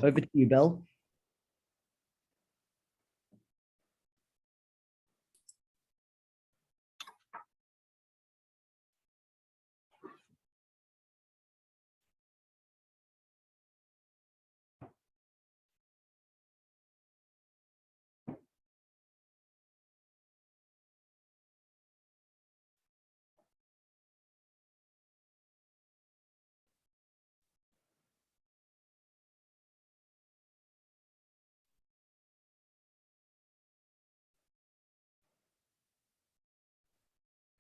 Over to you, Bill.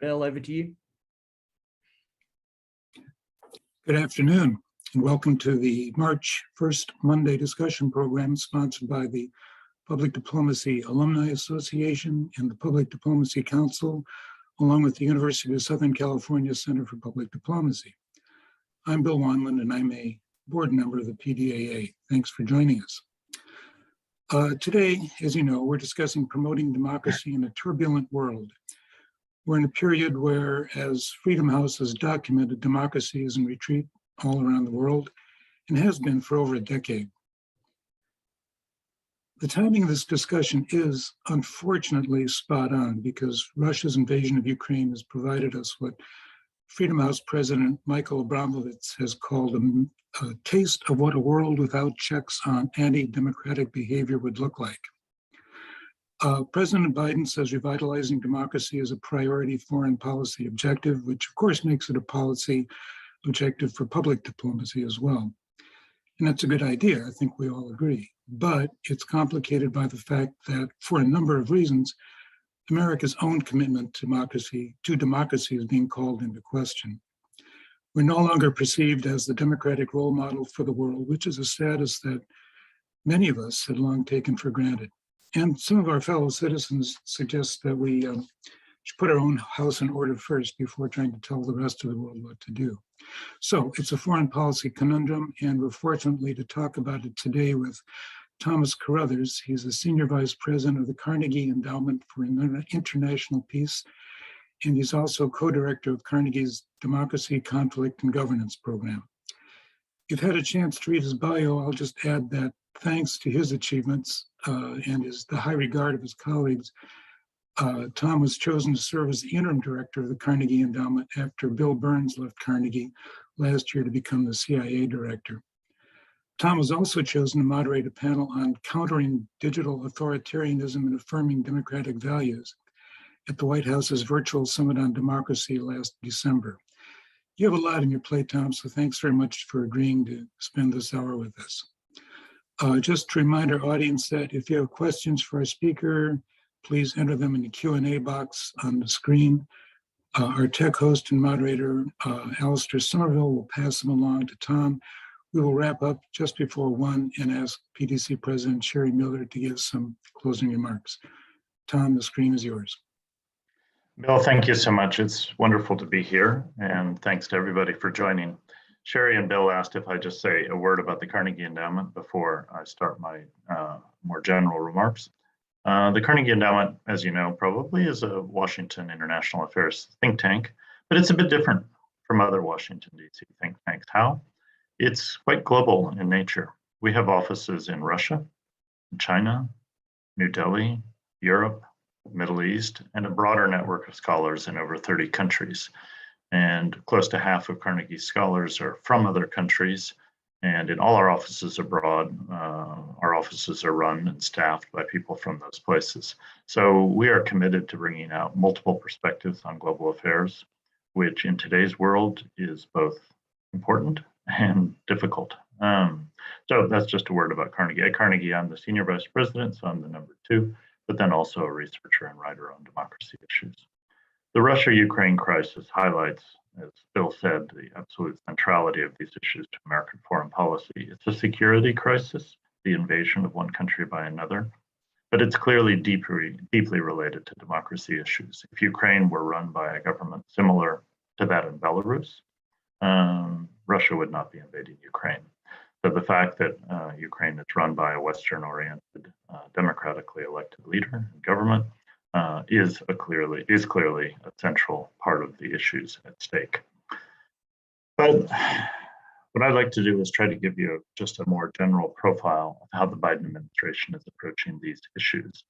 Bill, over to you. Good afternoon, and welcome to the March 1st Monday discussion program sponsored by the Public Diplomacy Alumni Association and the Public Diplomacy Council, along with the University of Southern California Center for Public Diplomacy. I'm Bill Wanlund, and I'm a board member of the PDAA. Thanks for joining us. Today, as you know, we're discussing promoting democracy in a turbulent world. We're in a period where, as Freedom House has documented, democracy is in retreat all around the world and has been for over a decade. The timing of this discussion is unfortunately spot on because Russia's invasion of Ukraine has provided us what Freedom House President Michael Abramowitz has called a taste of what a world without checks on anti-democratic behavior would look like. President Biden says revitalizing democracy is a priority foreign policy objective, which of course makes it a policy objective for public diplomacy as well. And that's a good idea, I think we all agree. But it's complicated by the fact that for a number of reasons, America's own commitment to democracy is being called into question. We're no longer perceived as the democratic role model for the world, which is a status that many of us had long taken for granted. And some of our fellow citizens suggest that we should put our own house in order first before trying to tell the rest of the world what to do. So it's a foreign policy conundrum, and we're fortunately to talk about it today with Thomas Carothers. He's the Senior Vice President of the Carnegie Endowment for International Peace, and he's also co-director of Carnegie's Democracy, Conflict, and Governance program. You've had a chance to read his bio. I'll just add that thanks to his achievements and the high regard of his colleagues, Tom was chosen to serve as the interim director of the Carnegie Endowment after Bill Burns left Carnegie last year to become the CIA director. Tom was also chosen to moderate a panel on countering digital authoritarianism and affirming democratic values at the White House's virtual Summit on Democracy last December. You have a lot on your plate, Tom, so thanks very much for agreeing to spend this hour with us. Just to remind our audience that if you have questions for our speaker, please enter them in the Q&A box on the screen. Our tech host and moderator, Alistair Somerville, will pass them along to Tom. We will wrap up just before 1 and ask PDC President Sherry Miller to give some closing remarks. Tom, the screen is yours. Bill, thank you so much. It's wonderful to be here, and thanks to everybody for joining. Sherry and Bill asked if I just say a word about the Carnegie Endowment before I start my more general remarks. The Carnegie Endowment, as you know, probably is a Washington International Affairs think tank, but it's a bit different from other Washington, D.C. think tanks. How? It's quite global in nature. We have offices in Russia, China, New Delhi, Europe, Middle East, and a broader network of scholars in over 30 countries. And close to half of Carnegie scholars are from other countries. And in all our offices abroad, our offices are run and staffed by people from those places. So we are committed to bringing out multiple perspectives on global affairs, which in today's world is both important and difficult. So that's just a word about Carnegie. At Carnegie, I'm the senior vice president, so I'm the number 2, but then also a researcher and writer on democracy issues. The Russia-Ukraine crisis highlights, as Bill said, the absolute centrality of these issues to American foreign policy. It's a security crisis, the invasion of one country by another, but it's clearly deeply related to democracy issues. If Ukraine were run by a government similar to that in Belarus, Russia would not be invading Ukraine. So the fact that Ukraine is run by a Western-oriented, democratically elected leader and government is clearly a central part of the issues at stake. But what I'd like to do is try to give you just a more general profile of how the Biden administration is approaching these issues.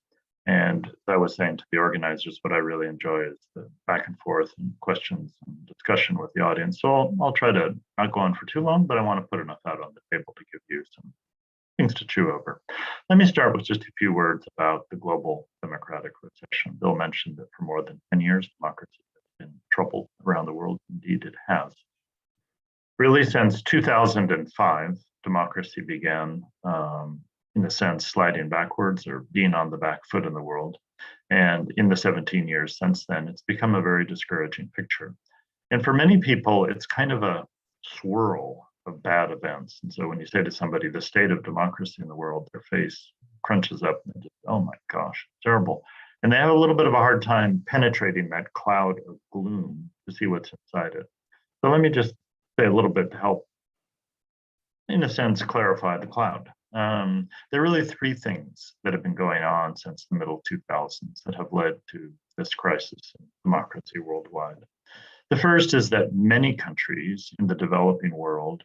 And as I was saying to the organizers, what I really enjoy is the back and forth and questions and discussion with the audience. So I'll try to not go on for too long, but I want to put enough out on the table to give you some things to chew over. Let me start with just a few words about the global democratic recession. Bill mentioned that for more than 10 years, democracy has been troubled around the world. Indeed, it has. Really, since 2005, democracy began, in a sense, sliding backwards or being on the back foot in the world. And in the 17 years since then, it's become a very discouraging picture. And for many people, it's kind of a swirl of bad events. And so when you say to somebody, the state of democracy in the world, their face crunches up and just, oh my gosh, terrible. And they have a little bit of a hard time penetrating that cloud of gloom to see what's inside it. So let me just say a little bit to help, in a sense, clarify the cloud. There are really 3 things that have been going on since the middle 2000s that have led to this crisis in democracy worldwide. The first is that many countries in the developing world,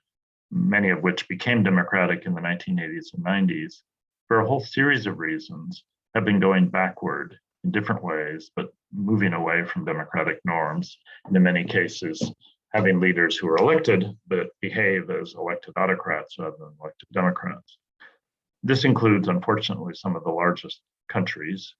many of which became democratic in the 1980s and 90s, for a whole series of reasons, have been going backward in different ways, but moving away from democratic norms, and in many cases, having leaders who are elected but behave as elected autocrats rather than elected democrats. This includes, unfortunately, some of the largest countries,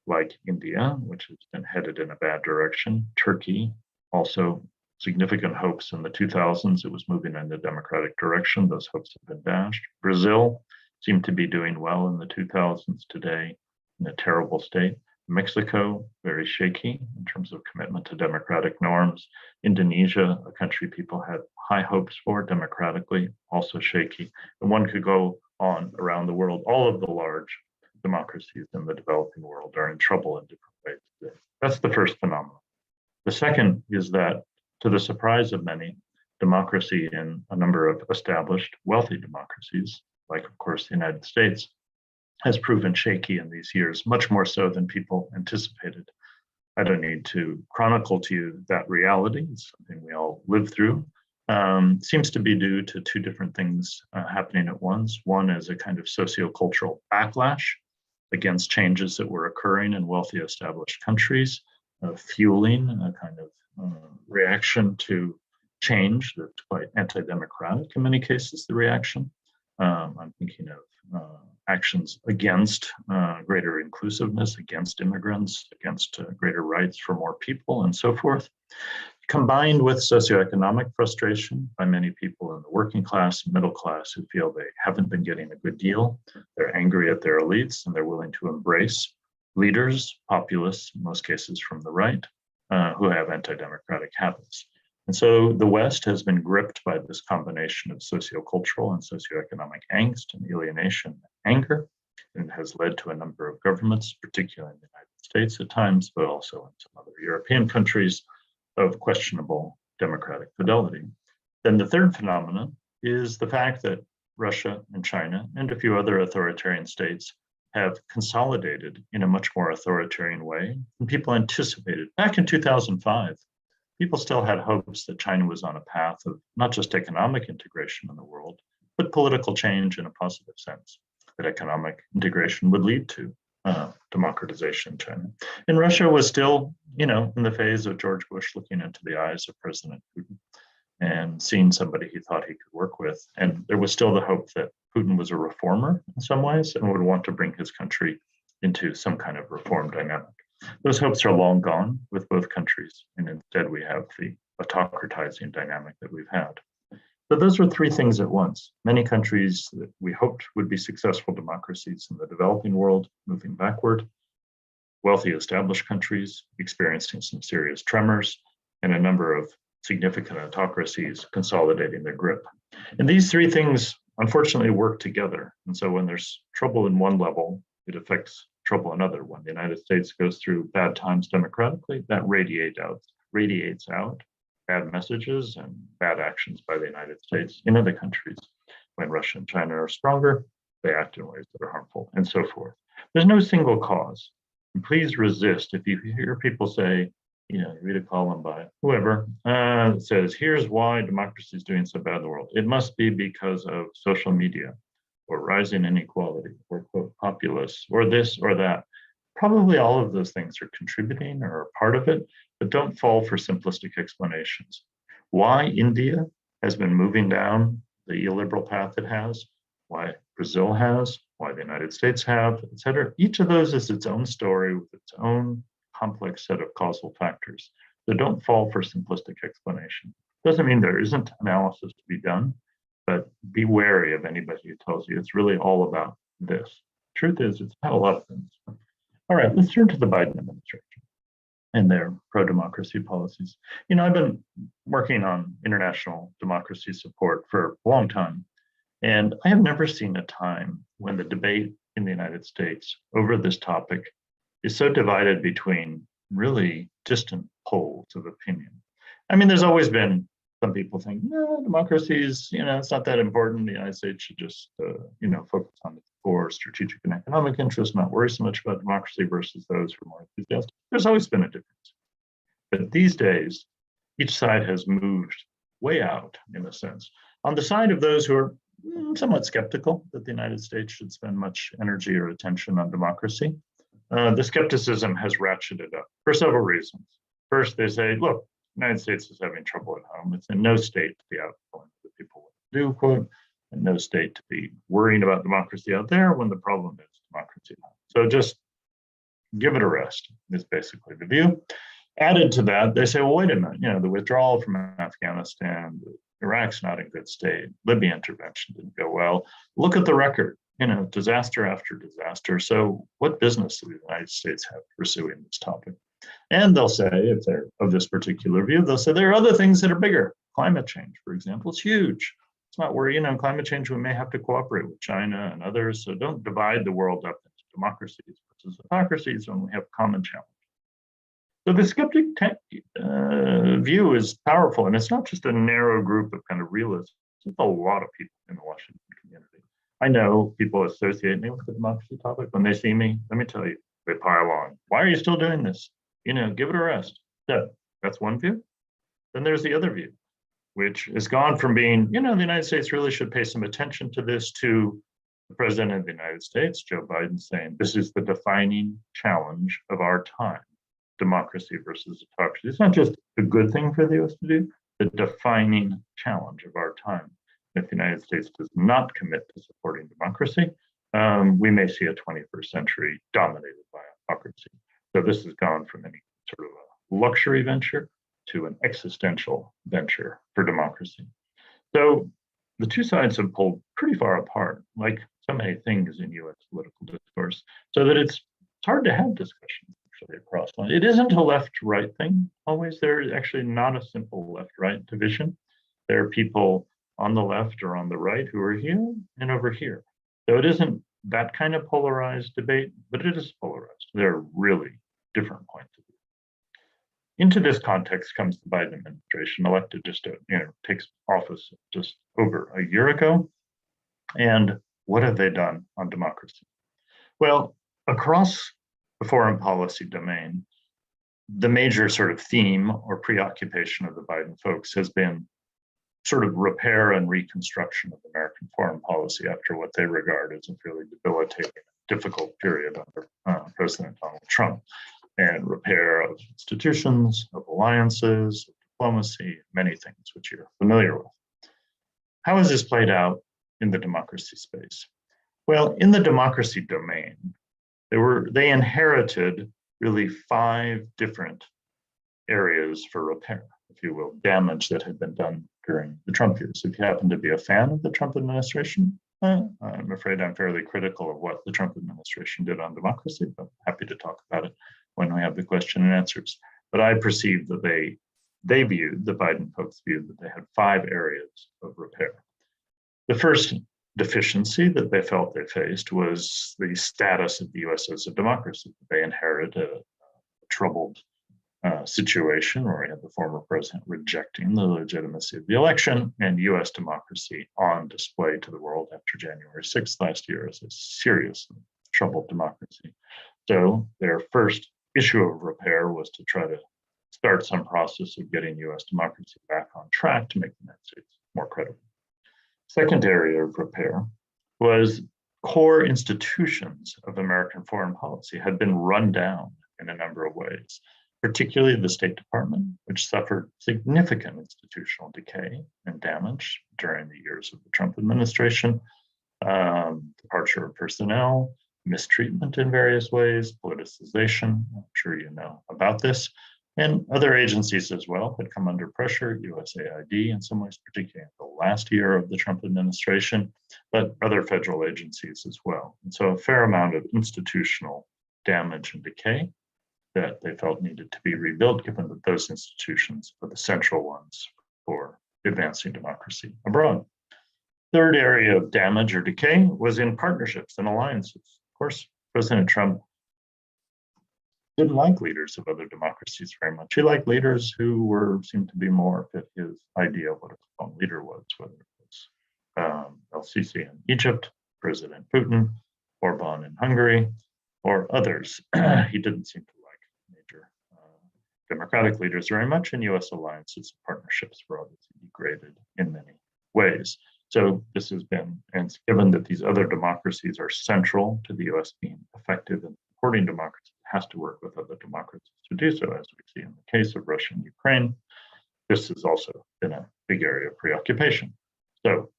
like India, which has been headed in a bad direction. Turkey, also significant hopes in the 2000s. It was moving in the democratic direction. Those hopes have been dashed. Brazil seemed to be doing well in the 2000s, today in a terrible state. Mexico, very shaky in terms of commitment to democratic norms. Indonesia, a country people had high hopes for democratically, also shaky. And one could go on around the world. All of the large democracies in the developing world are in trouble in different ways today. That's the first phenomenon. The second is that, to the surprise of many, democracy in a number of established, wealthy democracies, like, of course, the United States, has proven shaky in these years, much more so than people anticipated. I don't need to chronicle to you that reality. It's something we all live through. Seems to be due to 2 different things happening at once. One is a kind of sociocultural backlash against changes that were occurring in wealthy established countries, fueling a kind of reaction to change that's quite anti-democratic in many cases, the reaction. I'm thinking of actions against greater inclusiveness, against immigrants, against greater rights for more people, and so forth, combined with socioeconomic frustration by many people in the working class and middle class who feel they haven't been getting a good deal. They're angry at their elites, and they're willing to embrace leaders, populists, in most cases from the right, who have anti-democratic habits. And so the West has been gripped by this combination of sociocultural and socioeconomic angst and alienation and anger, and has led to a number of governments, particularly in the United States at times, but also in some other European countries, of questionable democratic fidelity. Then the third phenomenon is the fact that Russia and China and a few other authoritarian states have consolidated in a much more authoritarian way than people anticipated. Back in 2005, people still had hopes that China was on a path of not just economic integration in the world, but political change in a positive sense, that economic integration would lead to democratization in China. And Russia was still, in the phase of George Bush looking into the eyes of President Putin and seeing somebody he thought he could work with. And there was still the hope that Putin was a reformer in some ways and would want to bring his country into some kind of reform dynamic. Those hopes are long gone with both countries, and instead we have the autocratizing dynamic that we've had. But those were three things at once. Many countries that we hoped would be successful democracies in the developing world moving backward, wealthy established countries experiencing some serious tremors, and a number of significant autocracies consolidating their grip. And these three things unfortunately work together. And so when there's trouble in one level, it affects trouble in another. When the United States goes through bad times democratically, that radiates out bad messages and bad actions by the United States in other countries. When Russia and China are stronger, they act in ways that are harmful, and so forth. There's no single cause. And please resist if you hear people say, you read a column by whoever that says, here's why democracy is doing so bad in the world. It must be because of social media or rising inequality or quote populists or this or that. Probably all of those things are contributing or are part of it, but don't fall for simplistic explanations. Why India has been moving down the illiberal path it has, why Brazil has, why the United States have, et cetera. Each of those is its own story with its own complex set of causal factors. So don't fall for simplistic explanation. Doesn't mean there isn't analysis to be done, but be wary of anybody who tells you it's really all about this. Truth is, it's about a lot of things. All right, let's turn to the Biden administration and their pro-democracy policies. I've been working on international democracy support for a long time, and I have never seen a time when the debate in the United States over this topic is so divided between really distant poles of opinion. There's always been some people think, no, democracy is, it's not that important. The United States should just, focus on its core strategic and economic interests, not worry so much about democracy versus those who are more enthusiastic. There's always been a difference. But these days, each side has moved way out, in a sense. On the side of those who are somewhat skeptical that the United States should spend much energy or attention on democracy, the skepticism has ratcheted up for several reasons. First, they say, look, the United States is having trouble at home. It's in no state to be outgoing the people do, quote, and no state to be worrying about democracy out there when the problem is democracy at home. So just give it a rest is basically the view. Added to that, they say, well, wait a minute, the withdrawal from Afghanistan, Iraq's not in good state, Libya intervention didn't go well. Look at the record, disaster after disaster. So what business do the United States have pursuing this topic? And they'll say, if they're of this particular view, they'll say there are other things that are bigger. Climate change, for example, is huge. It's not where, climate change, we may have to cooperate with China and others. So don't divide the world up into democracies versus autocracies when we have common challenge. So the skeptic view is powerful, and it's not just a narrow group of kind of realists. It's a lot of people in the Washington community. I know people associate me with the democracy topic. When they see me, let me tell you, they pile on. Why are you still doing this? Give it a rest. So that's one view. Then there's the other view, which has gone from being, the United States really should pay some attention to this, to the president of the United States, Joe Biden, saying this is the defining challenge of our time, democracy versus autocracy. It's not just a good thing for the US to do, the defining challenge of our time. If the United States does not commit to supporting democracy, we may see a 21st century dominated by autocracy. So this has gone from any sort of a luxury venture to an existential venture for democracy. So the two sides have pulled pretty far apart, like so many things in US political discourse, so that it's hard to have discussions actually across lines. It isn't a left-right thing always. There's actually not a simple left-right division. There are people on the left or on the right who are here and over here. So it isn't that kind of polarized debate, but it is polarized. There are really different points of view. Into this context comes the Biden administration, elected takes office just over a year ago. And what have they done on democracy? Well, across the foreign policy domain, the major sort of theme or preoccupation of the Biden folks has been sort of repair and reconstruction of American foreign policy after what they regard as a fairly debilitating, difficult period under President Donald Trump, and repair of institutions, of alliances, of diplomacy, many things which you're familiar with. How has this played out in the democracy space? Well, in the democracy domain, they inherited really 5 different areas for repair, if you will, damage that had been done during the Trump years. If you happen to be a fan of the Trump administration, I'm afraid I'm fairly critical of what the Trump administration did on democracy, but happy to talk about it when we have the question and answers. But I perceive that they viewed, the Biden folks viewed, that they had 5 areas of repair. The first deficiency that they felt they faced was the status of the US as a democracy. They inherited a troubled situation where we had the former president rejecting the legitimacy of the election, and US democracy on display to the world after January 6th last year as a seriously troubled democracy. So their first issue of repair was to try to start some process of getting US democracy back on track to make the United States more credible. Second area of repair was core institutions of American foreign policy had been run down in a number of ways, particularly the State Department, which suffered significant institutional decay and damage during the years of the Trump administration, departure of personnel, mistreatment in various ways, politicization. I'm sure you know about this. And other agencies as well had come under pressure, USAID in some ways, particularly in the last year of the Trump administration, but other federal agencies as well. And so a fair amount of institutional damage and decay that they felt needed to be rebuilt, given that those institutions are the central ones for advancing democracy abroad. Third area of damage or decay was in partnerships and alliances. Of course, President Trump didn't like leaders of other democracies very much. He liked leaders who seemed to be more fit his idea of what a strong leader was, whether it was El-Sisi in Egypt, President Putin, Orban in Hungary, or others. He didn't seem to like major democratic leaders very much, and US alliances and partnerships were obviously degraded in many ways. So this has been, and given that these other democracies are central to the US being effective in supporting democracy, it has to work with other democracies to do so, as we see in the case of Russia and Ukraine. This has also been a big area of preoccupation. So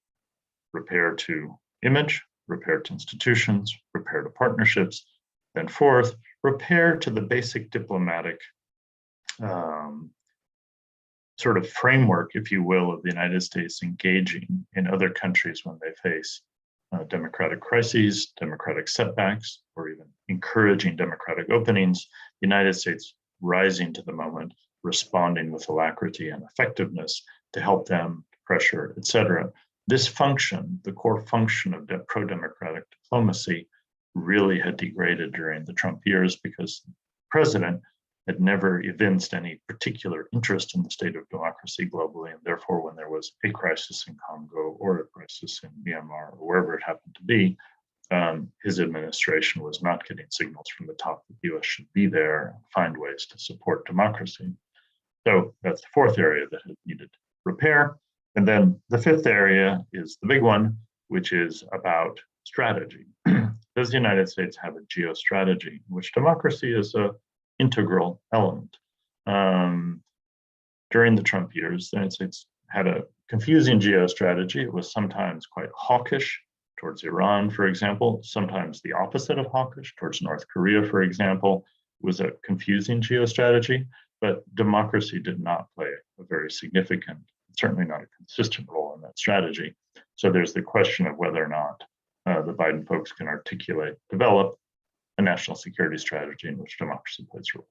repair to image, repair to institutions, repair to partnerships, then fourth, repair to the basic diplomatic sort of framework, if you will, of the United States engaging in other countries when they face democratic crises, democratic setbacks, or even encouraging democratic openings. The United States rising to the moment, responding with alacrity and effectiveness to help them, pressure, etc. This function, the core function of pro-democratic diplomacy, really had degraded during the Trump years because the president had never evinced any particular interest in the state of democracy globally, and therefore when there was a crisis in Congo or a crisis in Myanmar or wherever it happened to be, his administration was not getting signals from the top that the US should be there and find ways to support democracy. So that's the fourth area that had needed repair. And then the fifth area is the big one, which is about strategy. Does the United States have a geostrategy in which democracy is an integral element? During the Trump years, the United States had a confusing geostrategy. It was sometimes quite hawkish towards Iran, for example, sometimes the opposite of hawkish towards North Korea, for example. It was a confusing geostrategy, but democracy did not play a very significant, certainly not a consistent role in that strategy. So there's the question of whether or not the Biden folks can develop a national security strategy in which democracy plays a role.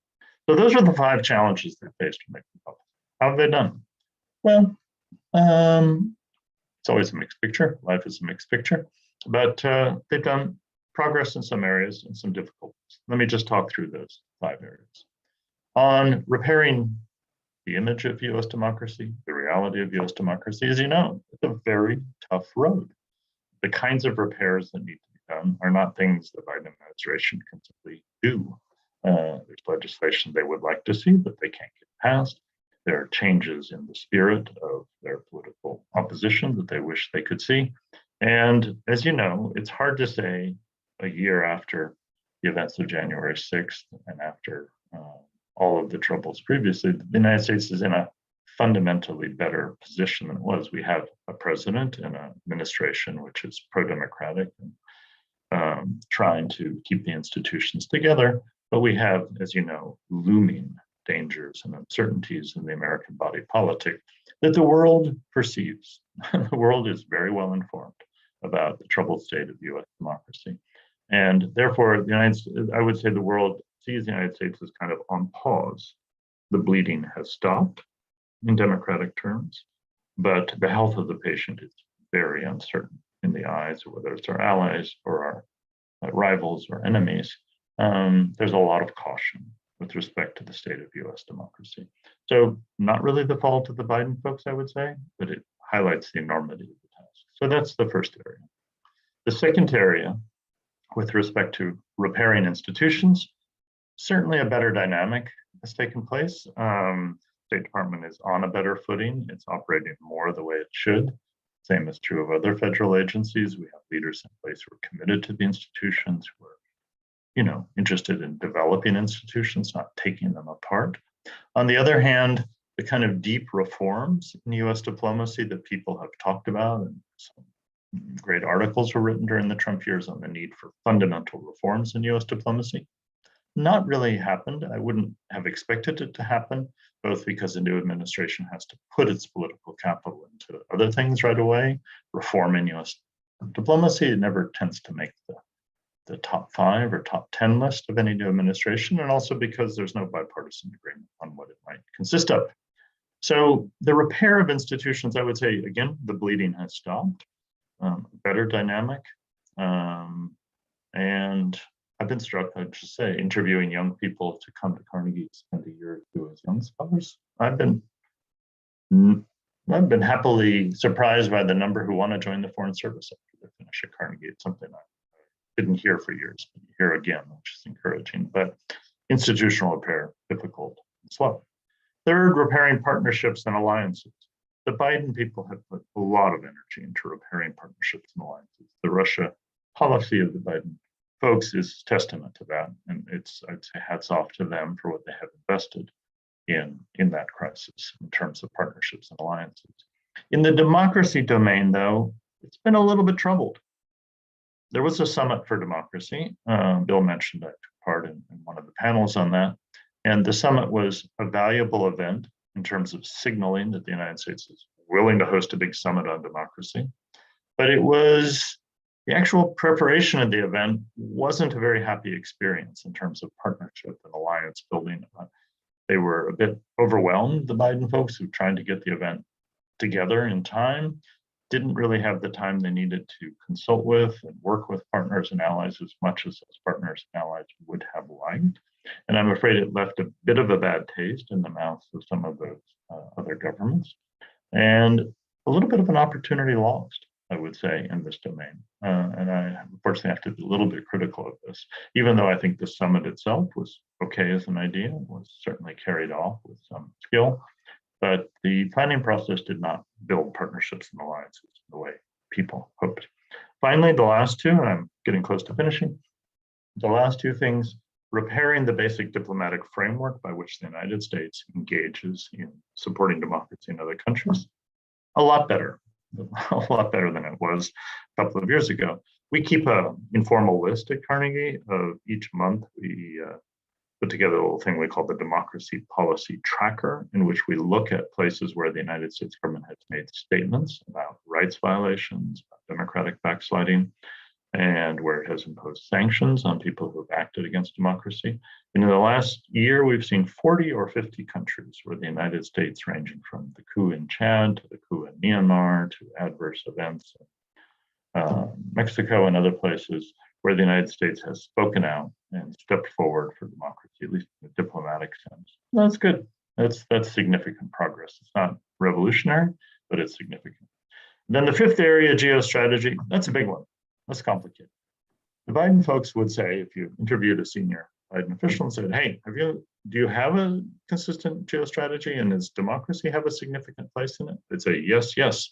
So those are the 5 challenges they faced to make them public. How have they done? Well, it's always a mixed picture. Life is a mixed picture, but they've done progress in some areas and some difficulties. Let me just talk through those 5 areas. On repairing the image of US democracy, the reality of US democracy, as you know, it's a very tough road. The kinds of repairs that need to be done are not things the Biden administration can simply do. There's legislation they would like to see, but they can't get passed. There are changes in the spirit of their political opposition that they wish they could see. And as you know, it's hard to say a year after the events of January 6th and after all of the troubles previously, the United States is in a fundamentally better position than it was. We have a president and an administration which is pro-democratic and trying to keep the institutions together, but we have, as you know, looming dangers and uncertainties in the American body politic that the world perceives. The world is very well informed about the troubled state of US democracy. And therefore, I would say the world sees the United States as kind of on pause. The bleeding has stopped in democratic terms, but the health of the patient is very uncertain in the eyes of whether it's our allies or our rivals or enemies. There's a lot of caution with respect to the state of US democracy. So not really the fault of the Biden folks, I would say, but it highlights the enormity of the task. So that's the first area. The second area, with respect to repairing institutions, certainly a better dynamic has taken place. State Department is on a better footing. It's operating more the way it should. Same is true of other federal agencies. We have leaders in place who are committed to the institutions, who are, interested in developing institutions, not taking them apart. On the other hand, the kind of deep reforms in US diplomacy that people have talked about, and some great articles were written during the Trump years on the need for fundamental reforms in US diplomacy, not really happened. I wouldn't have expected it to happen, both because the new administration has to put its political capital into other things right away. Reform in US diplomacy, it never tends to make the top 5 or top 10 list of any new administration, and also because there's no bipartisan agreement on what it might consist of. So the repair of institutions, I would say, again, the bleeding has stopped, better dynamic, and I've been struck, I'd just say, interviewing young people to come to Carnegie, spend a year or two as young scholars. I've been happily surprised by the number who want to join the Foreign Service after they finish at Carnegie. It's something I didn't hear for years, but you hear again, which is encouraging. But institutional repair, difficult and slow. Third, repairing partnerships and alliances. The Biden people have put a lot of energy into repairing partnerships and alliances. The Russia policy of the Biden folks is testament to that. And I'd say hats off to them for what they have invested in that crisis in terms of partnerships and alliances. In the democracy domain, though, it's been a little bit troubled. There was a summit for democracy. Bill mentioned I took part in one of the panels on that. And the summit was a valuable event in terms of signaling that the United States is willing to host a big summit on democracy. But the actual preparation of the event wasn't a very happy experience in terms of partnership and alliance building. They were a bit overwhelmed, the Biden folks, who trying to get the event together in time, didn't really have the time they needed to consult with and work with partners and allies as much as those partners and allies would have liked. And I'm afraid it left a bit of a bad taste in the mouths of some of those other governments, and a little bit of an opportunity lost, I would say, in this domain. And I unfortunately have to be a little bit critical of this, even though I think the summit itself was okay as an idea, was certainly carried off with some skill. But the planning process did not build partnerships and alliances the way people hoped. Finally, the last two, and I'm getting close to finishing, the last two things, repairing the basic diplomatic framework by which the United States engages in supporting democracy in other countries, a lot better than it was a couple of years ago. We keep an informal list at Carnegie of each month. We put together a little thing we call the Democracy Policy Tracker, in which we look at places where the United States government has made statements about rights violations, about democratic backsliding, and where it has imposed sanctions on people who have acted against democracy. And in the last year, we've seen 40 or 50 countries where the United States, ranging from the coup in Chad to the coup in Myanmar to adverse events in Mexico and other places, where the United States has spoken out and stepped forward for democracy, at least in a diplomatic sense. That's good. That's significant progress. It's not revolutionary, but it's significant. And then the fifth area, geostrategy, that's a big one. That's complicated. The Biden folks would say, if you interviewed a senior Biden official and said, hey, do you have a consistent geostrategy, and does democracy have a significant place in it? They'd say, yes.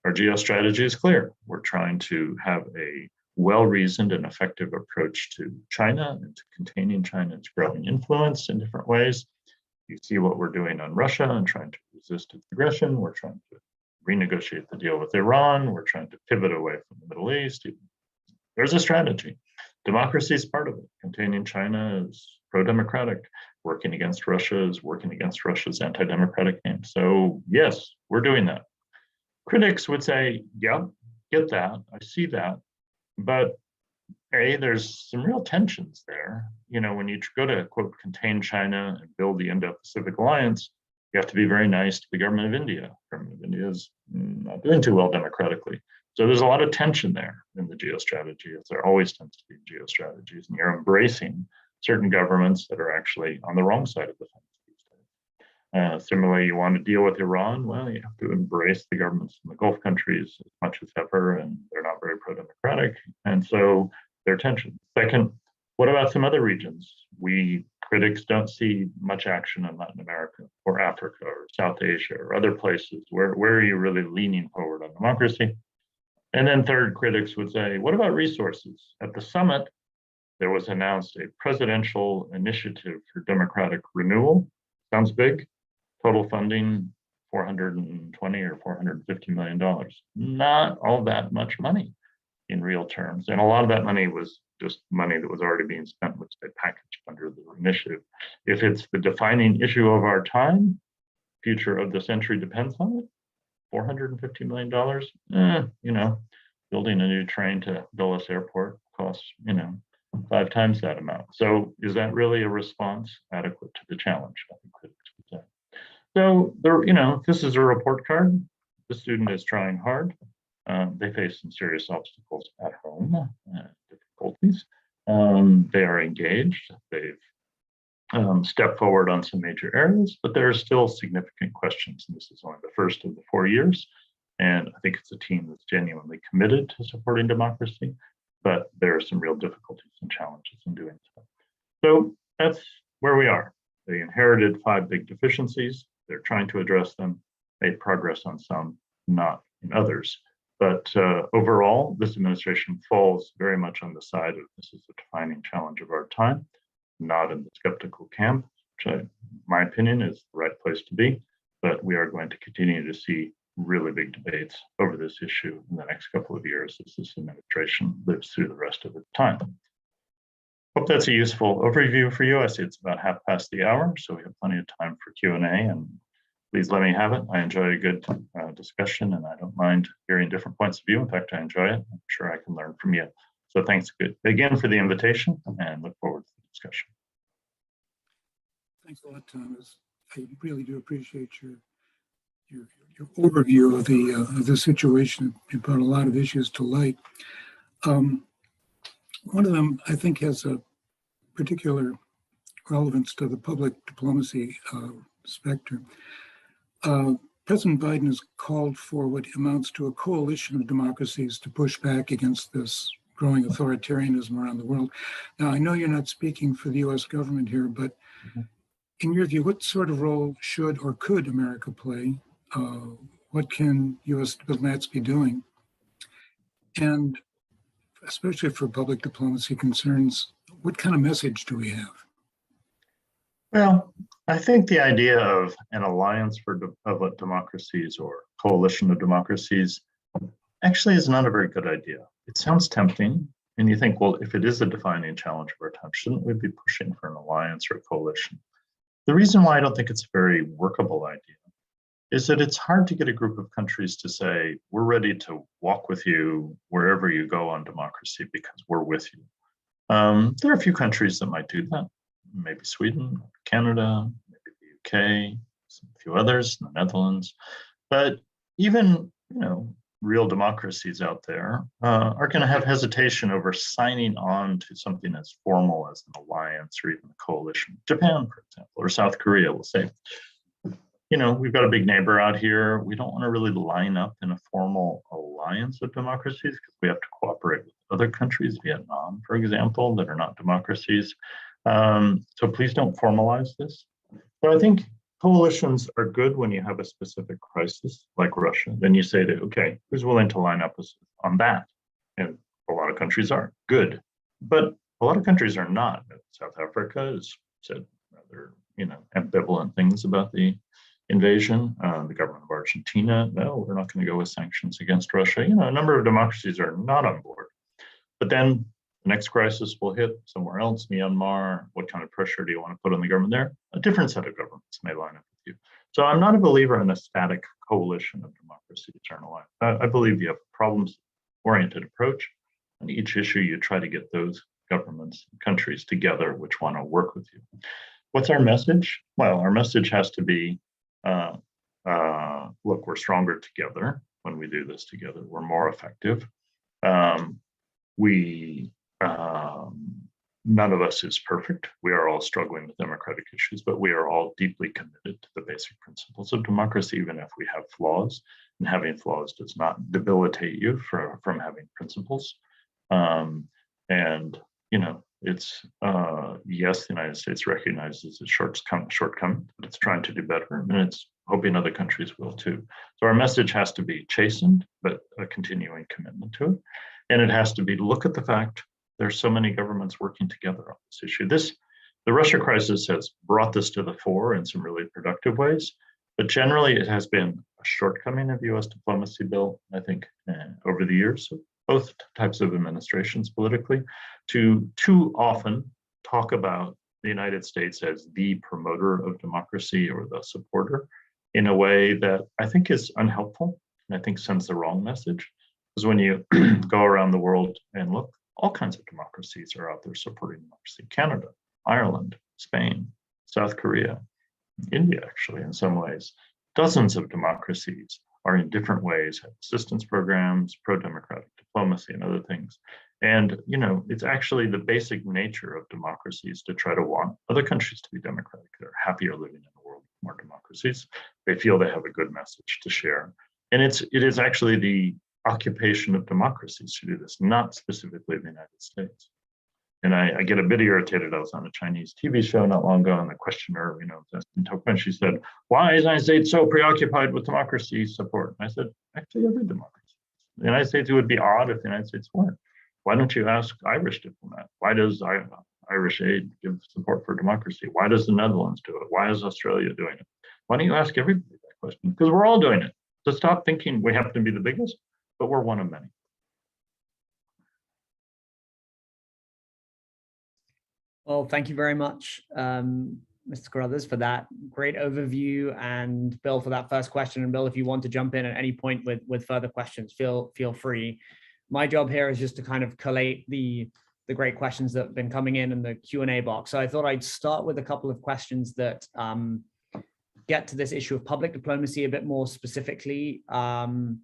Our geostrategy is clear. We're trying to have a well-reasoned and effective approach to China and to containing China's growing influence in different ways. You see what we're doing on Russia and trying to resist its aggression. We're trying to renegotiate the deal with Iran. We're trying to pivot away from the Middle East. There's a strategy. Democracy is part of it. Containing China is pro-democratic. Working against Russia is working against Russia's anti-democratic game. So yes, we're doing that. Critics would say, yeah, get that. I see that. But there's some real tensions there. You know, when you go to, quote, contain China and build the Indo-Pacific Alliance, you have to be very nice to the government of India. The government of India is not doing too well democratically. So there's a lot of tension there in the geostrategy, as there always tends to be in geostrategies, and you're embracing certain governments that are actually on the wrong side of the fence these days. Similarly, you want to deal with Iran, well, you have to embrace the governments in the Gulf countries as much as ever, and they're not very pro-democratic, and so there are tensions. Second, what about some other regions? We critics don't see much action in Latin America or Africa or South Asia or other places. Where are you really leaning forward on democracy? And then third, critics would say, what about resources? At the summit, there was announced a presidential initiative for democratic renewal. Sounds big. Total funding, $420 or $450 million. Not all that much money in real terms. And a lot of that money was just money that was already being spent, which they packaged under the initiative. If it's the defining issue of our time, future of the century depends on it, $450 million, you know, building a new train to Dulles Airport costs, you know, 5 times that amount. So is that really a response adequate to the challenge? I think critics would say. So there, you know, this is a report card. The student is trying hard. They face some serious obstacles at home, difficulties. They are engaged. They've stepped forward on some major areas, but there are still significant questions. And this is only the first of the 4 years. And I think it's a team that's genuinely committed to supporting democracy, but there are some real difficulties and challenges in doing so. So that's where we are. They inherited 5 big deficiencies. They're trying to address them, made progress on some, not in others. But overall, this administration falls very much on the side of this is a defining challenge of our time, not in the skeptical camp, which my opinion is the right place to be. But we are going to continue to see really big debates over this issue in the next couple of years as this administration lives through the rest of its time. Hope that's a useful overview for you. I see it's about 1/2 the hour, so we have plenty of time for Q&A, and please let me have it. I enjoy a good discussion, and I don't mind hearing different points of view. In fact, I enjoy it. I'm sure I can learn from you. So thanks again for the invitation, and look forward to the discussion. Thanks a lot, Thomas. I really do appreciate your overview of the situation. You brought a lot of issues to light. One of them, I think, has a particular relevance to the public diplomacy spectrum. President Biden has called for what amounts to a coalition of democracies to push back against this growing authoritarianism around the world. Now, I know you're not speaking for the U.S. government here, but in your view, what sort of role should or could America play? What can U.S. diplomats be doing? And especially for public diplomacy concerns, what kind of message do we have? Well, I think the idea of an alliance of democracies or coalition of democracies actually is not a very good idea. It sounds tempting, and you think, well, if it is a defining challenge of our time, shouldn't we be pushing for an alliance or a coalition? The reason why I don't think it's a very workable idea is that it's hard to get a group of countries to say, we're ready to walk with you wherever you go on democracy because we're with you. There are a few countries that might do that, maybe Sweden, Canada, maybe the UK, a few others, the Netherlands. But even, you know, real democracies out there are going to have hesitation over signing on to something as formal as an alliance or even a coalition. Japan, for example, or South Korea will say, you know, we've got a big neighbor out here. We don't want to really line up in a formal alliance of democracies because we have to cooperate with other countries, Vietnam, for example, that are not democracies. So please don't formalize this. So I think coalitions are good when you have a specific crisis like Russia. Then you say that, okay, who's willing to line up on that? And A lot of countries are good, but a lot of countries are not. South Africa has said rather, ambivalent things about the invasion. The government of Argentina, no, we're not going to go with sanctions against Russia. A number of democracies are not on board. But then the next crisis will hit somewhere else, Myanmar. What kind of pressure do you want to put on the government there? A different set of governments may line up with you. So I'm not a believer in a static coalition of democracy eternal life. I believe you have a problems-oriented approach. On each issue, you try to get those governments, countries together which want to work with you. What's our message? Well, our message has to be, look, we're stronger together when we do this together. We're more effective. None of us is perfect. We are all struggling with democratic issues, but we are all deeply committed to the basic principles of democracy, even if we have flaws. And having flaws does not debilitate you from having principles. It's yes, the United States recognizes its shortcoming, but it's trying to do better, and it's hoping other countries will too. So our message has to be chastened, but a continuing commitment to it. And it has to be, look at the fact there's so many governments working together on this issue. The Russia crisis has brought this to the fore in some really productive ways, but generally it has been a shortcoming of US diplomacy, Bill, I think, over the years, both types of administrations politically, to too often talk about the United States as the promoter of democracy or the supporter in a way that I think is unhelpful and I think sends the wrong message. Because when you go around the world and look, all kinds of democracies are out there supporting democracy. Canada, Ireland, Spain, South Korea, India, actually, in some ways. Dozens of democracies are in different ways, have assistance programs, pro-democratic diplomacy, and other things. And, it's actually the basic nature of democracies to try to want other countries to be democratic. They're happier living in a world with more democracies. They feel they have a good message to share. And it is actually the occupation of democracies to do this, not specifically the United States. And I get a bit irritated. I was on a Chinese TV show not long ago, and the questioner, she said, why is the United States so preoccupied with democracy support? And I said, actually, every democracy. The United States, it would be odd if the United States weren't. Why don't you ask Irish diplomats? Why does Irish aid give support for democracy? Why does the Netherlands do it? Why is Australia doing it? Why don't you ask everybody that question? Because we're all doing it. So stop thinking we have to be the biggest, but we're one of many. Well, thank you very much, Mr. Carothers, for that great overview, and Bill for that first question. And Bill, if you want to jump in at any point with further questions, feel free. My job here is just to kind of collate the great questions that have been coming in the Q&A box. So I thought I'd start with a couple of questions that get to this issue of public diplomacy a bit more specifically in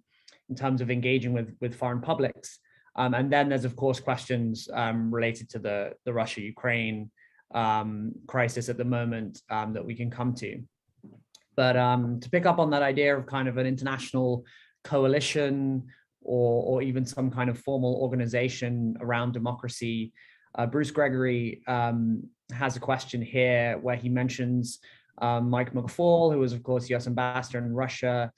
terms of engaging with foreign publics. And then there's, of course, questions related to the Russia-Ukraine crisis at the moment that we can come to. But to pick up on that idea of kind of an international coalition or even some kind of formal organization around democracy, Bruce Gregory has a question here where he mentions Mike McFaul, who was, of course, US ambassador in Russia,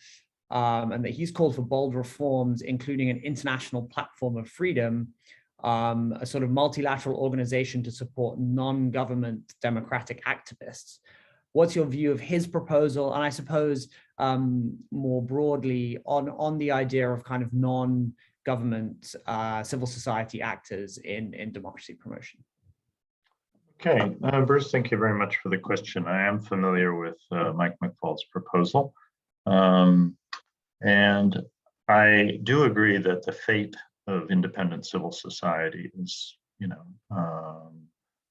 and that he's called for bold reforms, including an international platform of freedom, a sort of multilateral organization to support non-government democratic activists. What's your view of his proposal? And I suppose more broadly on the idea of kind of non-government civil society actors in democracy promotion? Okay, Bruce, thank you very much for the question. I am familiar with Mike McFaul's proposal. And I do agree that the fate of independent civil society is,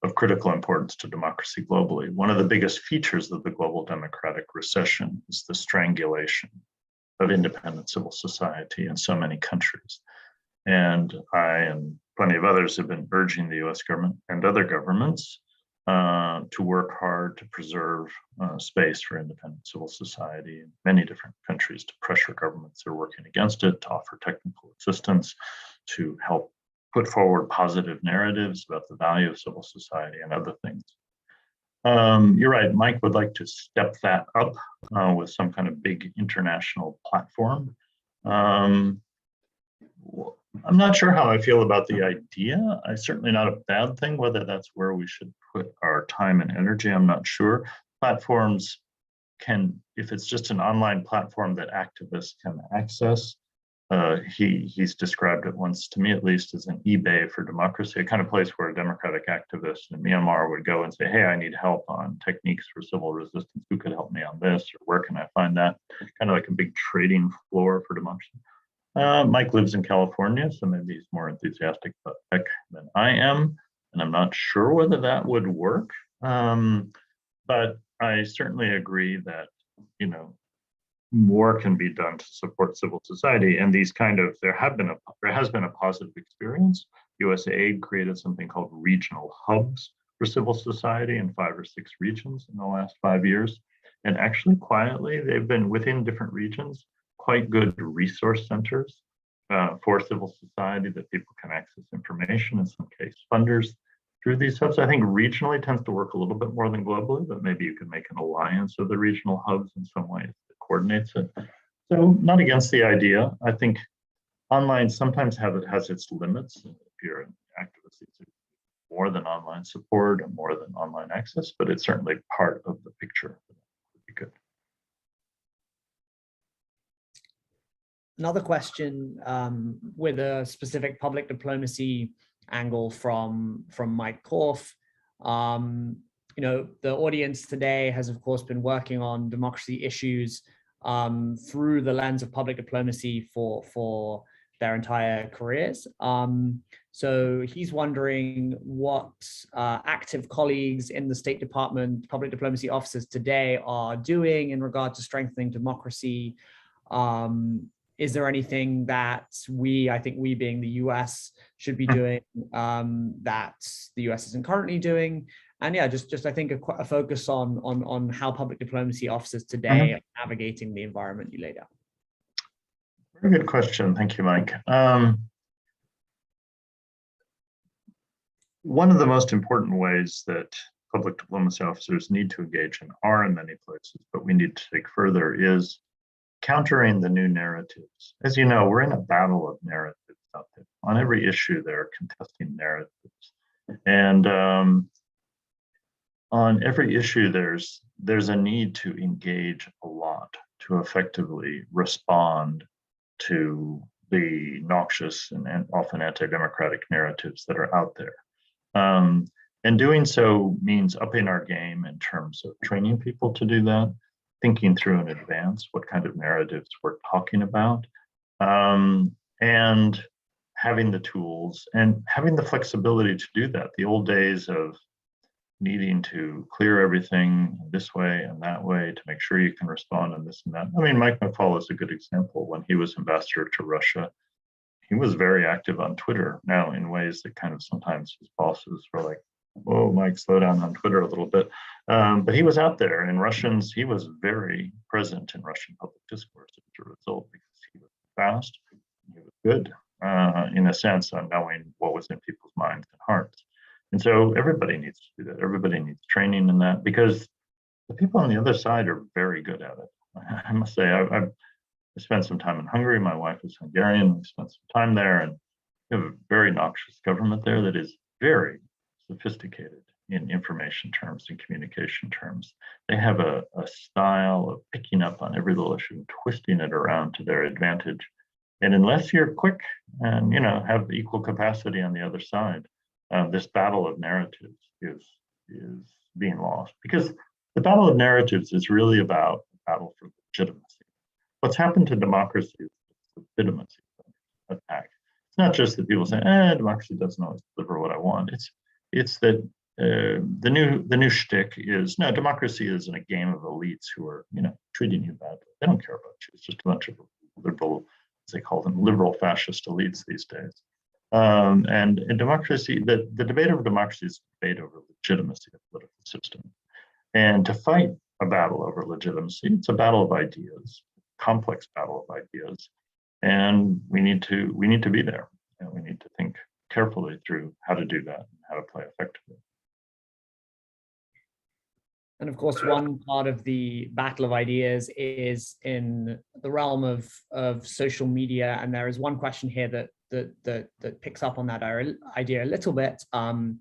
of critical importance to democracy globally. One of the biggest features of the global democratic recession is the strangulation of independent civil society in so many countries. And I and plenty of others have been urging the US government and other governments to work hard to preserve space for independent civil society in many different countries, to pressure governments that are working against it, to offer technical assistance, to help put forward positive narratives about the value of civil society and other things. You're right, Mike would like to step that up with some kind of big international platform. I'm not sure how I feel about the idea. It's certainly not a bad thing. Whether that's where we should put our time and energy, I'm not sure. Platforms can, if it's just an online platform that activists can access, he's described it once to me at least as an eBay for democracy, a kind of place where a democratic activist in Myanmar would go and say, hey, I need help on techniques for civil resistance. Who could help me on this? Or where can I find that? Kind of like a big trading floor for democracy. Mike lives in California, so maybe he's more enthusiastic about tech than I am. And I'm not sure whether that would work. But I certainly agree that, you know, more can be done to support civil society, and these kind of there has been a positive experience. USAID created something called regional hubs for civil society in 5 or 6 regions in the last 5 years, and actually quietly they've been within different regions quite good resource centers for civil society that people can access information, in some case funders through these hubs. I think regionally tends to work a little bit more than globally, but maybe you can make an alliance of the regional hubs in some ways that coordinates it. So not against the idea. I think online sometimes has its limits. If you're an activist, it's more than online support and more than online access, but it's certainly part of the picture. It would be good. Another question with a specific public diplomacy angle from Mike Korf. You know, the audience today has, of course, been working on democracy issues through the lens of public diplomacy for their entire careers. So he's wondering what active colleagues in the State Department public diplomacy offices today are doing in regard to strengthening democracy. Is there anything that I think we being the US, should be doing that the US isn't currently doing? And yeah, just I think a focus on how public diplomacy officers today are navigating the environment you laid out. Very good question. Thank you, Mike. One of the most important ways that public diplomacy officers need to engage and are in many places, but we need to take further, is countering the new narratives. As you know, we're in a battle of narratives out there. On every issue, there are contesting narratives. And on every issue, there's a need to engage a lot to effectively respond to the noxious and often anti-democratic narratives that are out there. And doing so means upping our game in terms of training people to do that, thinking through in advance what kind of narratives we're talking about, and having the tools and having the flexibility to do that. The old days of needing to clear everything this way and that way to make sure you can respond and this and that. I mean, Mike McFaul is a good example. When he was ambassador to Russia, he was very active on Twitter now in ways that kind of sometimes his bosses were like, whoa, Mike, slow down on Twitter a little bit. But he was out there, and he was very present in Russian public discourse as a result, because he was fast, he was good, in a sense, on knowing what was in people's minds and hearts. And so everybody needs to do that. Everybody needs training in that, because the people on the other side are very good at it. I must say, I spent some time in Hungary. My wife is Hungarian. We spent some time there, and we have a very noxious government there that is very sophisticated in information terms and communication terms. They have a style of picking up on every little issue and twisting it around to their advantage. And unless you're quick and have equal capacity on the other side, this battle of narratives is being lost, because the battle of narratives is really about a battle for legitimacy. What's happened to democracy is legitimacy attack. It's not just that people say, democracy doesn't always deliver what I want. It's that the new shtick is, no, democracy isn't a game of elites who are treating you badly. They don't care about you. It's just a bunch of liberal, as they call them, liberal fascist elites these days. And in democracy, the debate over democracy is a debate over legitimacy of the political system. And to fight a battle over legitimacy, it's a battle of ideas, complex battle of ideas. And we need to be there, and we need to think carefully through how to do that and how to play effectively. And of course, one part of the battle of ideas is in the realm of social media. And there is one question here that that picks up on that idea a little bit from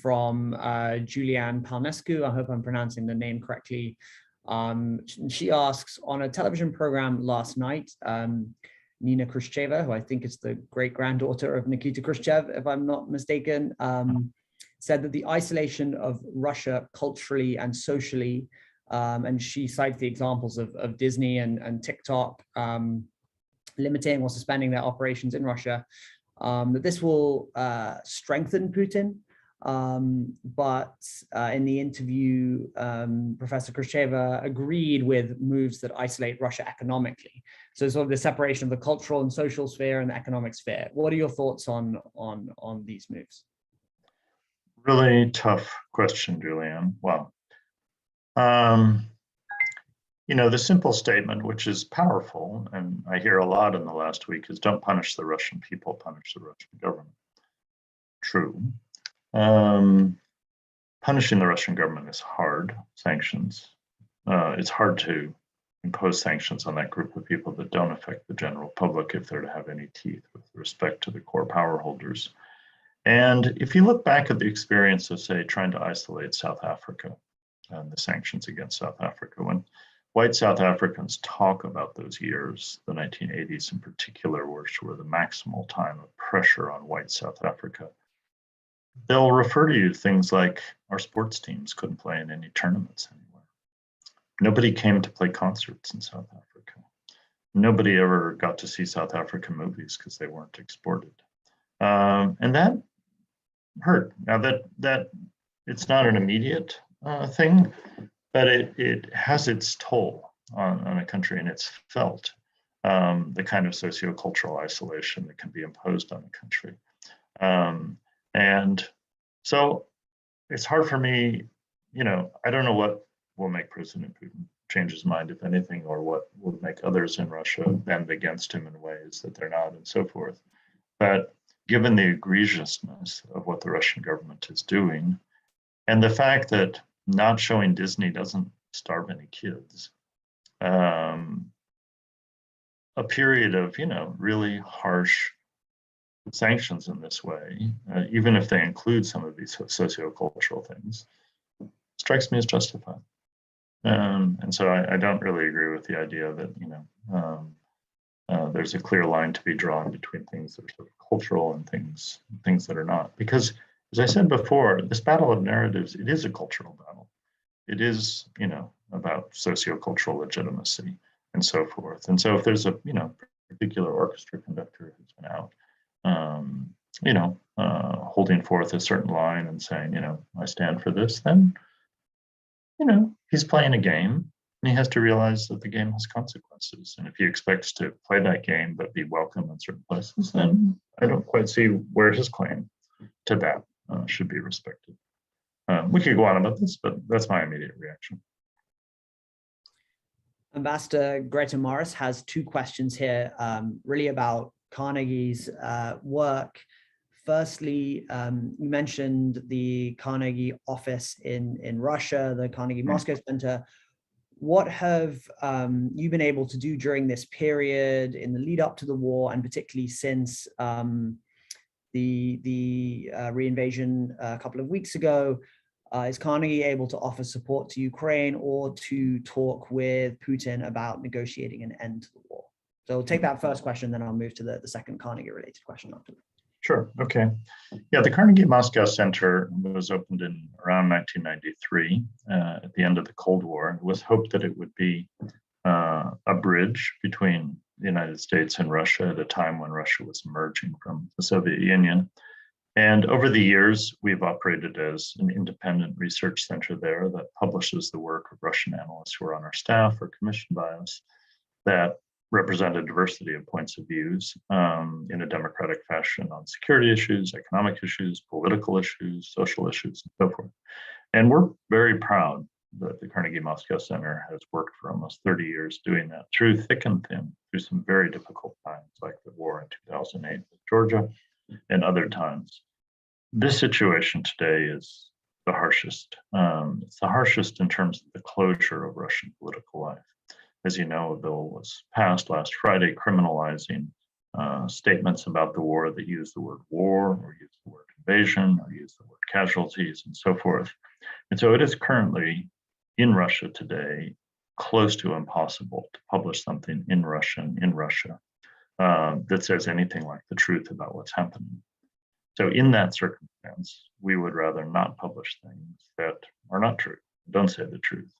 Julianne Palnescu. I hope I'm pronouncing the name correctly. She asks, on a television program last night, Nina Khrushcheva, who I think is the great-granddaughter of Nikita Khrushchev, if I'm not mistaken, said that the isolation of Russia culturally and socially, and she cites the examples of Disney and TikTok limiting or suspending their operations in Russia, that this will strengthen Putin. But in the interview, Professor Khrushcheva agreed with moves that isolate Russia economically. So sort of the separation of the cultural and social sphere and the economic sphere. What are your thoughts on these moves? Really tough question, Julianne. Wow. You know, the simple statement, which is powerful, and I hear a lot in the last week, is don't punish the Russian people, punish the Russian government. True. Punishing the Russian government is hard. Sanctions. It's hard to impose sanctions on that group of people that don't affect the general public if they're to have any teeth with respect to the core power holders. And if you look back at the experience of, say, trying to isolate South Africa and the sanctions against South Africa, when white South Africans talk about those years, the 1980s in particular, which were the maximal time of pressure on white South Africa, they'll refer to you things like our sports teams couldn't play in any tournaments anywhere. Nobody came to play concerts in South Africa. Nobody ever got to see South African movies because they weren't exported. And that hurt. Now that it's not an immediate thing, but it has its toll on a country, and it's felt the kind of sociocultural isolation that can be imposed on a country. And so it's hard for me, you know, I don't know what will make President Putin change his mind, if anything, or what will make others in Russia bend against him in ways that they're not, and so forth. But given the egregiousness of what the Russian government is doing, and the fact that not showing Disney doesn't starve any kids, a period of, you know, really harsh sanctions in this way, even if they include some of these sociocultural things, strikes me as justified. And so I don't really agree with the idea that, you know, there's a clear line to be drawn between things that are sort of cultural and things that are not. Because, as I said before, this battle of narratives, it is a cultural battle. It is, you know, about sociocultural legitimacy and so forth. And so if there's a, you know, particular orchestra conductor who's been out, you know, holding forth a certain line and saying, you know, I stand for this, then, you know, he's playing a game, and he has to realize that the game has consequences. And if he expects to play that game but be welcome in certain places, then I don't quite see where his claim to that should be respected. We could go on about this, but that's my immediate reaction. Ambassador Greta Morris has two questions here, really about Carnegie's work. Firstly, you mentioned the Carnegie office in Russia, the Carnegie Moscow Center. What have you been able to do during this period in the lead up to the war, and particularly since the reinvasion a couple of weeks ago? Is Carnegie able to offer support to Ukraine or to talk with Putin about negotiating an end to the war? So I'll take that first question, then I'll move to the second Carnegie-related question after that. Sure. Okay. Yeah, the Carnegie Moscow Center was opened in around 1993 at the end of the Cold War. It was hoped that it would be a bridge between the United States and Russia at a time when Russia was emerging from the Soviet Union. And over the years, we've operated as an independent research center there that publishes the work of Russian analysts who are on our staff or commissioned by us that represent a diversity of points of views in a democratic fashion on security issues, economic issues, political issues, social issues, and so forth. And we're very proud that the Carnegie Moscow Center has worked for almost 30 years doing that through thick and thin, through some very difficult times like the war in 2008 with Georgia and other times. This situation today is the harshest. It's the harshest in terms of the closure of Russian political life. As you know, a bill was passed last Friday criminalizing statements about the war that use the word war, or use the word invasion, or use the word casualties, and so forth. And so it is currently in Russia today close to impossible to publish something in Russian in Russia that says anything like the truth about what's happening. So in that circumstance, we would rather not publish things that are not true, don't say the truth,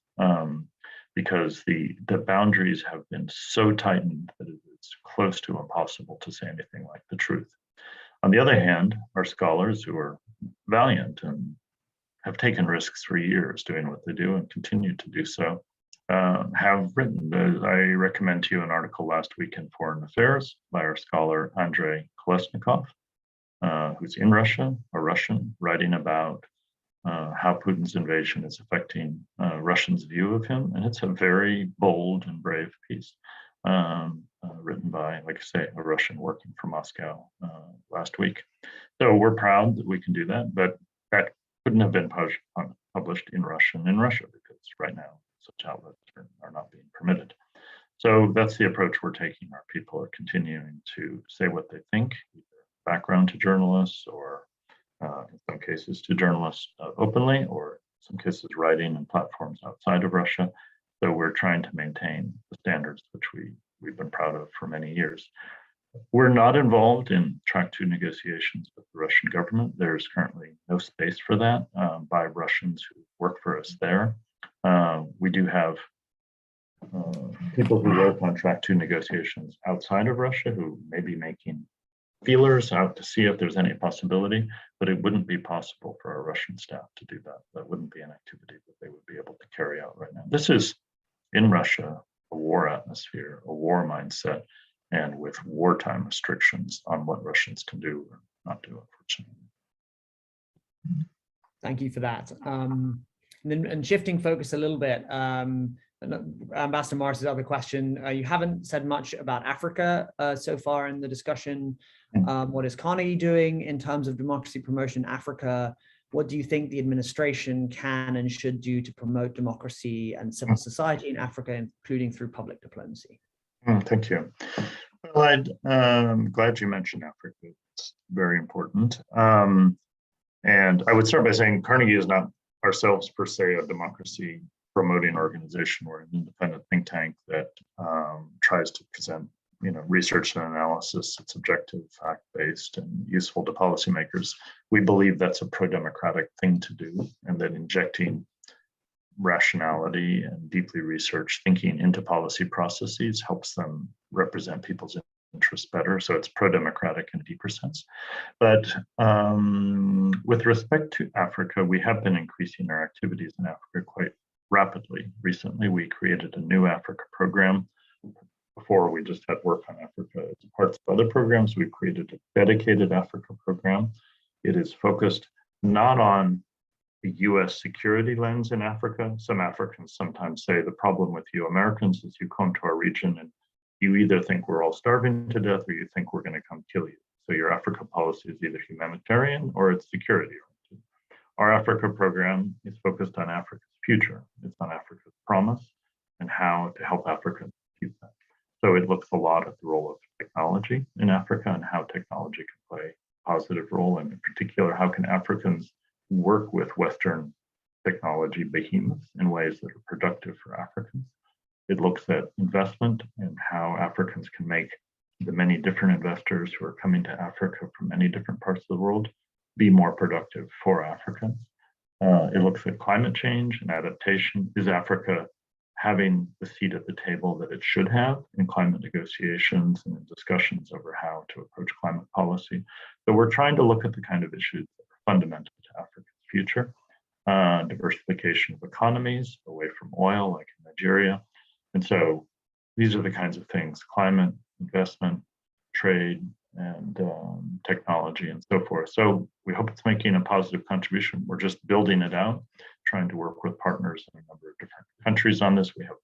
because the boundaries have been so tightened that it's close to impossible to say anything like the truth. On the other hand, our scholars, who are valiant and have taken risks for years doing what they do and continue to do so, have written. I recommend to you an article last week in Foreign Affairs by our scholar Andrei Kolesnikov, who's in Russia, a Russian, writing about how Putin's invasion is affecting Russians' view of him. And it's a very bold and brave piece written by, like I say, a Russian working for Moscow last week. So we're proud that we can do that, but that couldn't have been published in Russian in Russia, because right now such outlets are not being permitted. So that's the approach we're taking. Our people are continuing to say what they think, either background to journalists, or in some cases to journalists openly, or in some cases writing in platforms outside of Russia. So we're trying to maintain the standards which we've been proud of for many years. We're not involved in track 2 negotiations with the Russian government. There's currently no space for that by Russians who work for us there. We do have people who work on track 2 negotiations outside of Russia who may be making feelers out to see if there's any possibility, but it wouldn't be possible for our Russian staff to do that. That wouldn't be an activity that they would be able to carry out right now. This is, in Russia, a war atmosphere, a war mindset, and with wartime restrictions on what Russians can do or not do, unfortunately. Thank you for that. And shifting focus a little bit, Ambassador Morris's other question, you haven't said much about Africa so far in the discussion. What is Carnegie doing in terms of democracy promotion in Africa? What do you think the administration can and should do to promote democracy and civil society in Africa, including through public diplomacy? Thank you. Well, I'm glad you mentioned Africa. It's very important. And I would start by saying Carnegie is not ourselves per se a democracy promoting organization. We're an independent think tank that tries to present research and analysis that's objective, fact-based, and useful to policymakers. We believe that's a pro-democratic thing to do, and that injecting rationality and deeply researched thinking into policy processes helps them represent people's interests better. So it's pro-democratic in a deeper sense. But with respect to Africa, we have been increasing our activities in Africa quite rapidly. Recently, we created a new Africa program. Before, we just had work on Africa as parts of other programs. We've created a dedicated Africa program. It is focused not on the US security lens in Africa. Some Africans sometimes say the problem with you Americans is you come to our region and you either think we're all starving to death or you think we're going to come kill you. So your Africa policy is either humanitarian or it's security oriented. Our Africa program is focused on Africa's future. It's on Africa's promise and how to help Africans achieve that. So it looks a lot at the role of technology in Africa and how technology can play a positive role, and in particular, how can Africans work with Western technology behemoths in ways that are productive for Africans. It looks at investment and how Africans can make the many different investors who are coming to Africa from many different parts of the world be more productive for Africans. It looks at climate change and adaptation. Is Africa having the seat at the table that it should have in climate negotiations and in discussions over how to approach climate policy? So we're trying to look at the kind of issues that are fundamental to Africa's future. Diversification of economies away from oil, like in Nigeria. And so these are the kinds of things: climate, investment, trade, and technology, and so forth. So we hope it's making a positive contribution. We're just building it out, trying to work with partners in a number of different countries on this. We have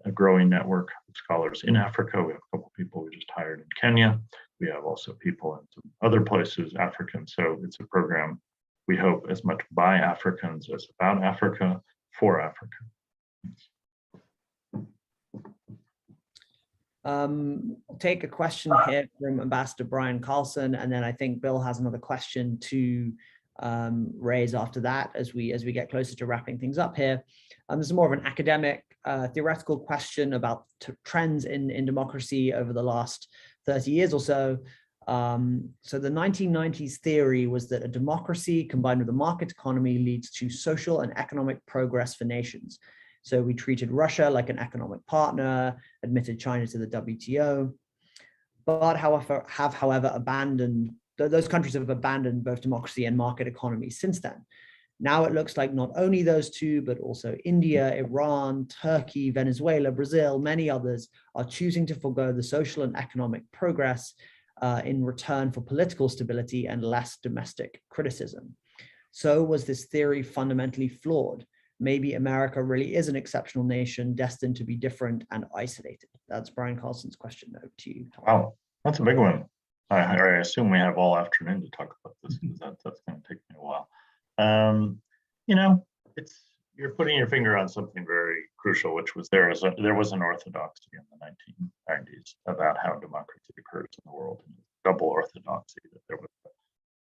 a growing network of scholars in Africa. We have a couple of people we just hired in Kenya. We have also people in some other places, Africans. So it's a program we hope as much by Africans as about Africa for Africa. take a question here from Ambassador Brian Carlson, and then I think Bill has another question to raise after that as we get closer to wrapping things up here. This is more of an academic, theoretical question about trends in democracy over the last 30 years or so. So the 1990s theory was that a democracy combined with a market economy leads to social and economic progress for nations. So we treated Russia like an economic partner, admitted China to the WTO, but however abandoned, those countries have abandoned both democracy and market economy since then. Now it looks like not only those two, but also India, Iran, Turkey, Venezuela, Brazil, many others are choosing to forgo the social and economic progress in return for political stability and less domestic criticism. So was this theory fundamentally flawed? Maybe America really is an exceptional nation destined to be different and isolated. That's Brian Carlson's question. Over to you, Tom. Wow, that's a big one. I assume we have all afternoon to talk about this because that's going to take me a while. You know, you're putting your finger on something very crucial, which was there was an orthodoxy in the 1990s about how democracy occurs in the world, and double orthodoxy, that there was a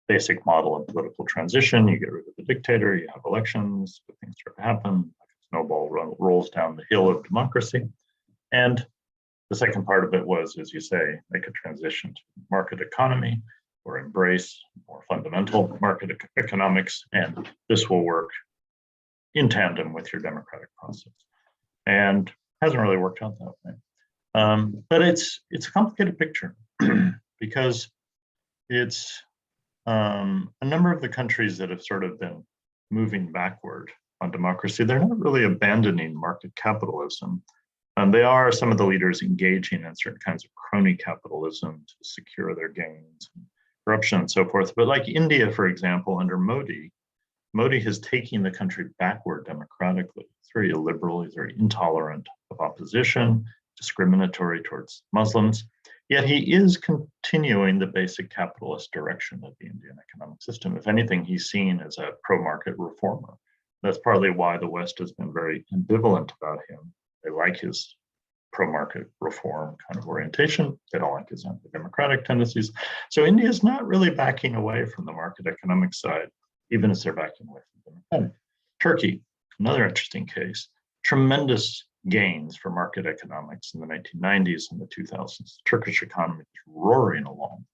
basic model of political transition. You get rid of the dictator, you have elections, good things start to happen, like a snowball rolls down the hill of democracy. And the second part of it was, as you say, make a transition to market economy or embrace more fundamental market economics, and this will work in tandem with your democratic process. And hasn't really worked out that way. But it's a complicated picture because it's a number of the countries that have sort of been moving backward on democracy. They're not really abandoning market capitalism. They are, some of the leaders, engaging in certain kinds of crony capitalism to secure their gains, and corruption and so forth. But like India, for example, under Modi has taken the country backward democratically. It's very illiberal, he's very intolerant of opposition, discriminatory towards Muslims. Yet he is continuing the basic capitalist direction of the Indian economic system. If anything, he's seen as a pro-market reformer. That's partly why the West has been very ambivalent about him. They like his pro-market reform kind of orientation. They don't like his anti-democratic tendencies. So India is not really backing away from the market economic side, even as they're backing away from the democratic. Turkey, another interesting case, tremendous gains for market economics in the 1990s and the 2000s. Turkish economy is roaring along,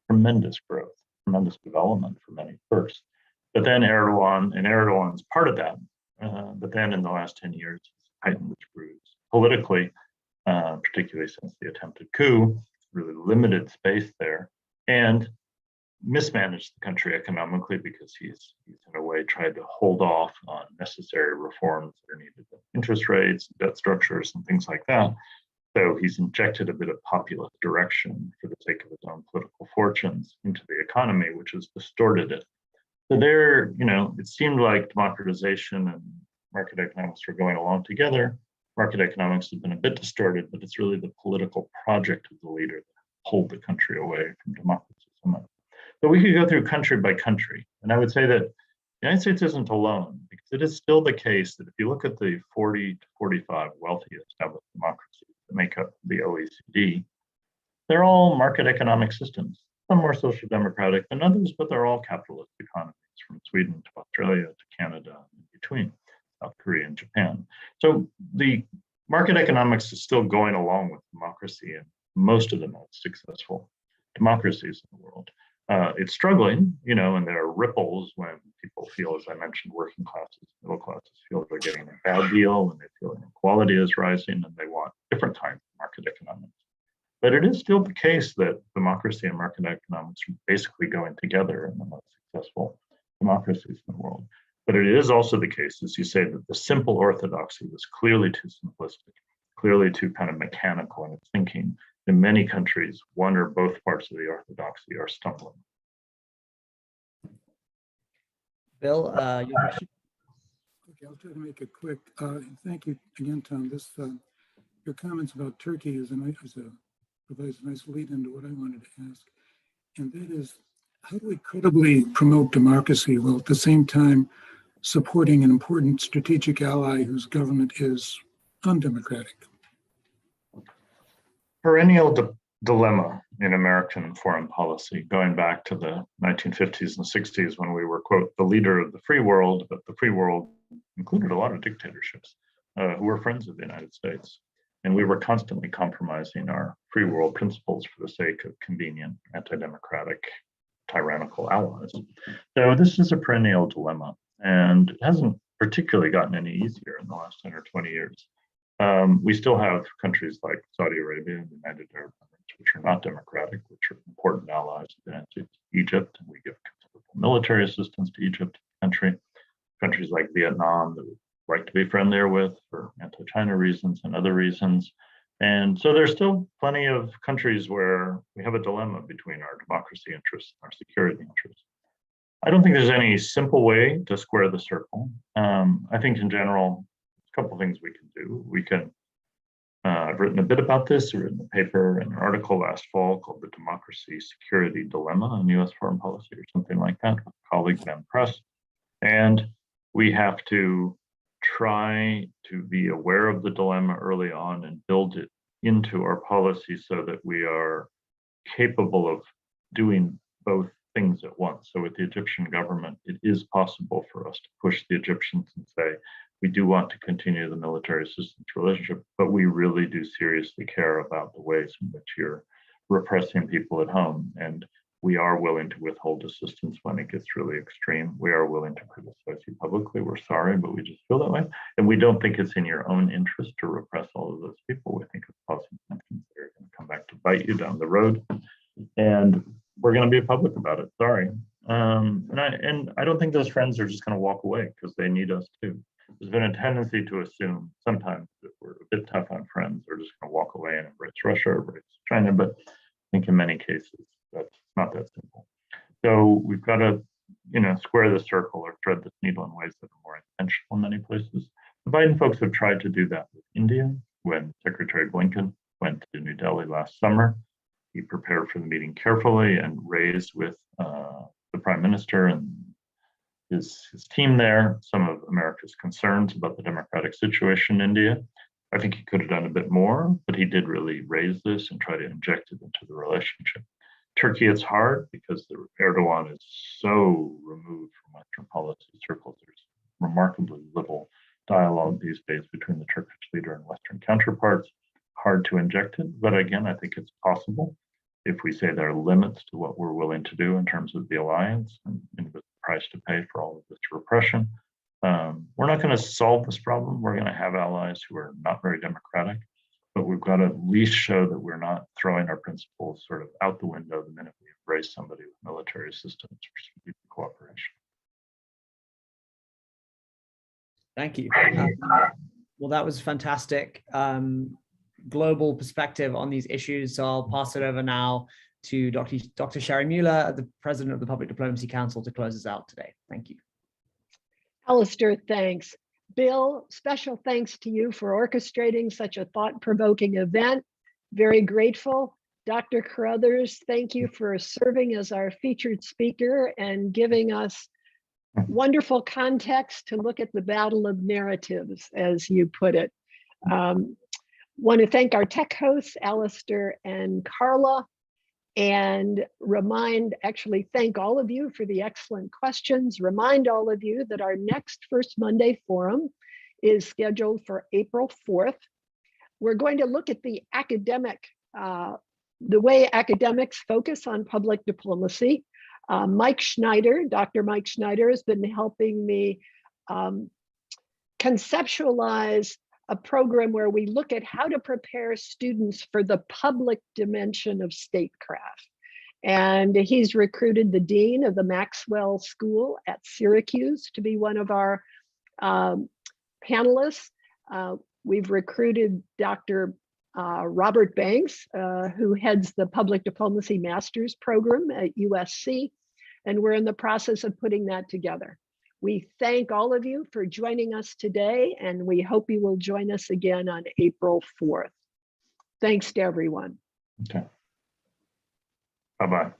tremendous growth, tremendous development for many firsts. But then Erdogan's part of that. But then in the last 10 years, he's heightened the screws politically, particularly since the attempted coup, really limited space there, and mismanaged the country economically because he's in a way tried to hold off on necessary reforms that are needed, interest rates, debt structures, and things like that. So he's injected a bit of populist direction for the sake of his own political fortunes into the economy, which has distorted it. So there, it seemed like democratization and market economics were going along together. Market economics has been a bit distorted, but it's really the political project of the leader that pulled the country away from democracy so much. So we could go through country by country. And I would say that the United States isn't alone, because it is still the case that if you look at the 40 to 45 wealthy established democracies that make up the OECD, they're all market economic systems. Some more social democratic than others, but they're all capitalist economies, from Sweden to Australia to Canada and in between, South Korea and Japan. So the market economics is still going along with democracy in most of the most successful democracies in the world. It's struggling, and there are ripples when people feel, as I mentioned, working classes, middle classes feel they're getting a bad deal, and they feel inequality is rising, and they want different kinds of market economics. But it is still the case that democracy and market economics are basically going together in the most successful democracies in the world. But it is also the case, as you say, that the simple orthodoxy was clearly too simplistic, clearly too kind of mechanical in its thinking. In many countries, one or both parts of the orthodoxy are stumbling. Bill, your question? Okay, I'll try to make it quick. Thank you again, Tom. Your comments about Turkey provides a nice lead into what I wanted to ask. And that is, how do we credibly promote democracy while at the same time supporting an important strategic ally whose government is undemocratic? Perennial dilemma in American foreign policy, going back to the 1950s and 60s when we were, quote, the leader of the free world, but the free world included a lot of dictatorships who were friends of the United States. And we were constantly compromising our free world principles for the sake of convenient, anti-democratic, tyrannical allies. So this is a perennial dilemma, and it hasn't particularly gotten any easier in the last 10 or 20 years. We still have countries like Saudi Arabia and the United Arab Emirates, which are not democratic, which are important allies of the United States, Egypt, and we give considerable military assistance to Egypt, countries like Vietnam that we'd like to be friendlier with for anti-China reasons and other reasons. And so there's still plenty of countries where we have a dilemma between our democracy interests and our security interests. I don't think there's any simple way to square the circle. I think in general, a couple of things we can do. We can, I've written a bit about this, I've written a paper and an article last fall called The Democracy Security Dilemma in US Foreign Policy or something like that with colleague Ben Press. And we have to try to be aware of the dilemma early on and build it into our policy so that we are capable of doing both things at once. So with the Egyptian government, it is possible for us to push the Egyptians and say, we do want to continue the military assistance relationship, but we really do seriously care about the ways in which you're repressing people at home. And we are willing to withhold assistance when it gets really extreme. We are willing to criticize you publicly. We're sorry, but we just feel that way. And we don't think it's in your own interest to repress all of those people. We think it's causing tensions that are going to come back to bite you down the road. And we're going to be public about it. Sorry. And I don't think those friends are just going to walk away because they need us too. There's been a tendency to assume sometimes that we're a bit tough on friends. We're just going to walk away and embrace Russia, embrace China. But I think in many cases, that's not that simple. So we've got to, square the circle or thread this needle in ways that are more intentional in many places. The Biden folks have tried to do that with India when Secretary Blinken went to New Delhi last summer. He prepared for the meeting carefully and raised with the Prime Minister and his team there some of America's concerns about the democratic situation in India. I think he could have done a bit more, but he did really raise this and try to inject it into the relationship. Turkey, it's hard because Erdogan is so removed from Western policy circles. There's remarkably little dialogue these days between the Turkish leader and Western counterparts. Hard to inject it, but again, I think it's possible if we say there are limits to what we're willing to do in terms of the alliance and the price to pay for all of this repression. We're not going to solve this problem. We're going to have allies who are not very democratic, but we've got to at least show that we're not throwing our principles sort of out the window the minute we embrace somebody with military assistance or strategic cooperation. Thank you. Well, that was fantastic. Global perspective on these issues. So I'll pass it over now to Dr. Sherry Mueller, the President of the Public Diplomacy Council, to close us out today. Thank you. Alistair, thanks. Bill, special thanks to you for orchestrating such a thought-provoking event. Very grateful. Dr. Carothers, thank you for serving as our featured speaker and giving us wonderful context to look at the battle of narratives, as you put it. Want to thank our tech hosts, Alistair and Carla, and thank all of you for the excellent questions. Remind all of you that our next First Monday Forum is scheduled for April 4th. We're going to look at the way academics focus on public diplomacy. Mike Schneider, Dr. Mike Schneider, has been helping me conceptualize a program where we look at how to prepare students for the public dimension of statecraft. And he's recruited the dean of the Maxwell School at Syracuse to be one of our panelists. We've recruited Dr. Robert Banks, who heads the Public Diplomacy Master's Program at USC, and we're in the process of putting that together. We thank all of you for joining us today, and we hope you will join us again on April 4th. Thanks to everyone. Okay. Bye-bye.